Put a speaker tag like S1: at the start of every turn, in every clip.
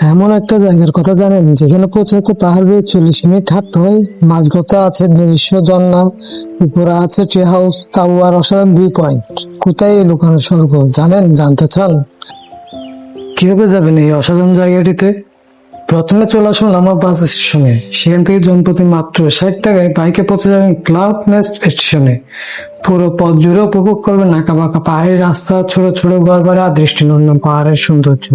S1: এমন একটা জায়গার কথা জানেন যেখানে পৌঁছাতে পাহাড় বেয়ে 40 মিনিট হাঁটতে হয়। মাঝপথে আছে নিজস্ব ঝর্ণা, উপরে আছে ট্রি হাউস, তাও আর অসাধারণ ভিউ পয়েন্ট। কোথায় এই লুকানো স্বর্গ জানেন? জানতে চান? কিভাবে যাবেন এই অসাধারণ জায়গাটিতে? প্রথমে চলে আসুন আমার বাস স্টেশনে। সেখান থেকে জনপ্রতি মাত্র 60 টাকায় বাইকে পৌঁছে যাবেন ক্লাউড নেস্ট স্টেশনে। পুরো পথ জুড়ে উপভোগ করবেন আঁকা বাঁকা পাহাড়ি রাস্তা, ছোট ছোট ঘর বাড়ি আর দৃষ্টিনন্দন পাহাড়ের সৌন্দর্য।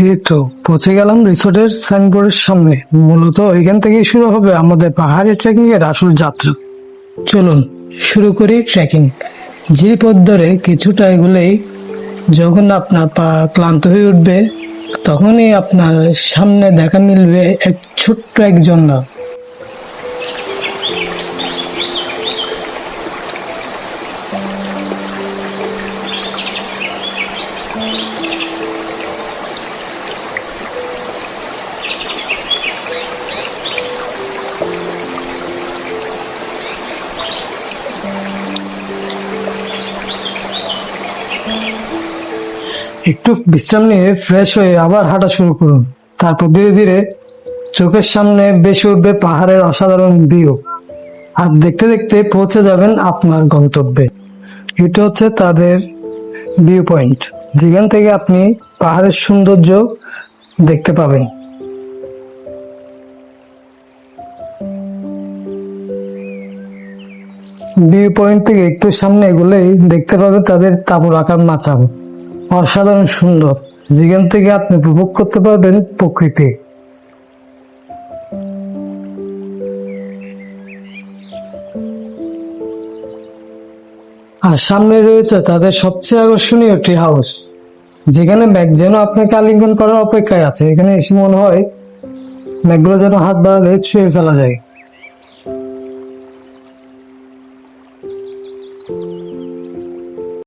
S1: এই তো পৌঁছে গেলাম রিসোর্টের সাইনবোর্ডের সামনে। মূলত এখান থেকেই শুরু হবে আমাদের পাহাড়ি ট্রেকিং এর আসল যাত্রা। চলুন শুরু করি ট্রেকিং। পথ ধরে কিছুটা এগুলেই যখন আপনার পা ক্লান্ত হয়ে উঠবে, তখনই আপনার সামনে দেখা মিলবে এক ছোট্ট এক ঝর্ণা। একটু বিশ্রাম নিয়ে ফ্রেশ হয়ে আবার হাঁটা শুরু করুন। তারপর ধীরে ধীরে চোখের সামনে ভেসে উঠবে পাহাড়ের অসাধারণ ভিউ, আর দেখতে দেখতে পৌঁছে যাবেন আপনার গন্তব্যে। এটা হচ্ছে তাদের ভিউ পয়েন্ট, যেখান থেকে আপনি পাহাড়ের সৌন্দর্য দেখতে পাবেন। ভিউ পয়েন্ট থেকে একটু সামনে এগুলেই দেখতে পাবেন তাদের তাঁবুর আকার মাচান, অসাধারণ সুন্দর, যেখান থেকে আপনি উপভোগ করতে পারবেন প্রকৃতি। আর সামনে রয়েছে তাদের সবচেয়ে আকর্ষণীয় ট্রি হাউস, যেখানে ব্যাগ যেন আপনাকে আলিঙ্গন করার অপেক্ষায় আছে। এখানে এসে মনে হয় ব্যাগগুলো যেন হাত বাড়ালে ছুঁয়ে ফেলা যায়।